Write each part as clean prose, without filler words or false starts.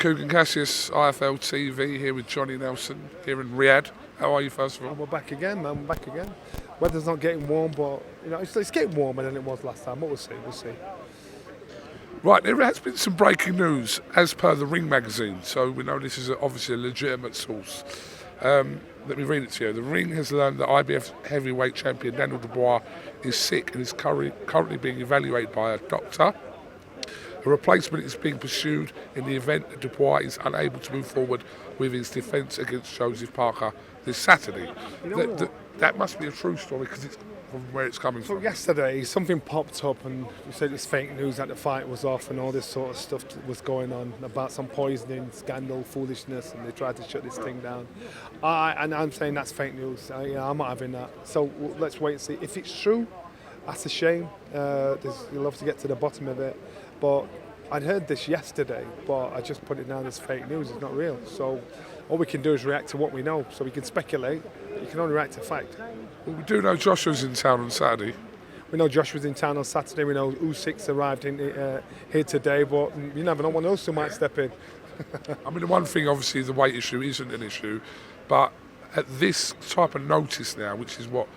KUGAN CASSIUS, IFLTV, here with Johnny Nelson, here in Riyadh. How are you, first of all? We're back again, man. We're back again. Weather's not getting warm, but it's getting warmer than it was last time. But we'll see. We'll see. Right, there has been some breaking news, as per the Ring magazine. So we know this is obviously a legitimate source. Let me read it to you. The Ring has learned that IBF heavyweight champion Daniel Dubois is sick and is currently being evaluated by a doctor. A replacement is being pursued in the event that Dubois is unable to move forward with his defence against Joseph Parker this Saturday. That must be a true story because it's from where it's coming from. Yesterday, something popped up and you said it's fake news that the fight was off and all this sort of stuff was going on about some poisoning, scandal, foolishness, and they tried to shut this thing down. And I'm saying that's fake news. I'm not having that. So let's wait and see. If it's true, that's a shame. You'll have to get to the bottom of it. But I'd heard this yesterday, but I just put it down as fake news. It's not real. So all we can do is react to what we know. So we can speculate, but you can only react to fact. Well, we do know Joshua's in town on Saturday. We know Joshua's in town on Saturday. We know Usyk's arrived here today, but you never know when else who might step in. I mean, the one thing, obviously, the weight issue isn't an issue, but at this type of notice now, which is what,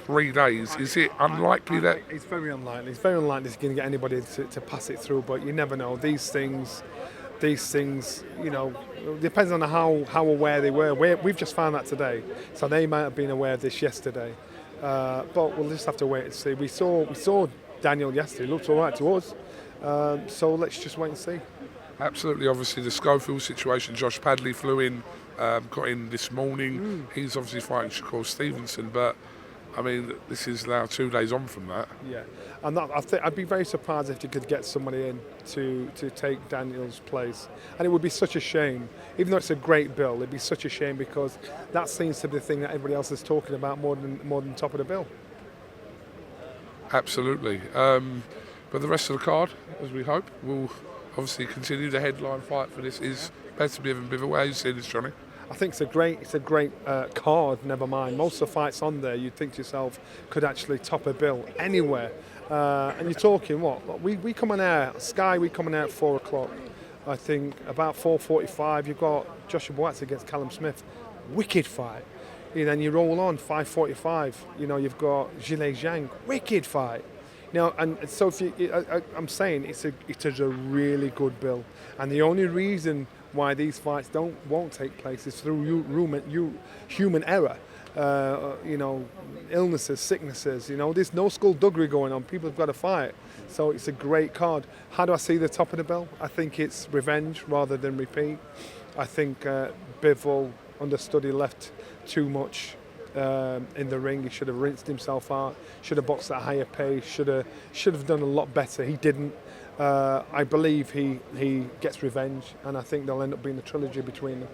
3 days, is it unlikely that... It's very unlikely. It's very unlikely it's going to get anybody to pass it through, but you never know. These things, depends on how aware they were. We've just found that today, so they might have been aware of this yesterday. But we'll just have to wait and see. We saw Daniel yesterday. He looked all right to us. So let's just wait and see. Absolutely. Obviously, the Schofield situation. Josh Padley flew in, got in this morning. He's obviously fighting Shakur Stevenson, but I mean, this is now 2 days on from that. Yeah, and I'd be very surprised if you could get somebody in to take Daniel's place. And it would be such a shame, even though it's a great bill, it'd be such a shame because that seems to be the thing that everybody else is talking about more than top of the bill. Absolutely. But the rest of the card, as we hope, will obviously continue. The headline fight for this is better be even bigger. How you see this, Johnny? I think it's a great card, never mind. Most of the fights on there, you'd think to yourself, could actually top a bill anywhere. And you're talking, what? We come on air, Sky, we come on air at 4 o'clock. I think about 4:45, you've got Joshua Boats against Callum Smith. Wicked fight. Then you roll on, 5:45, you've got Zhilei Zhang. Wicked fight. And so I'm saying it's a really good bill. And the only reason why these fights won't take place is through human error, illnesses, sicknesses. There's no skullduggery going on. People have got to fight. So it's a great card. How do I see the top of the bill? I think it's revenge rather than repeat. I think Bivol understood he left too much in the ring. He should have rinsed himself out. Should have boxed at a higher pace. Should have done a lot better. He didn't. I believe he gets revenge, and I think there'll end up being a trilogy between them.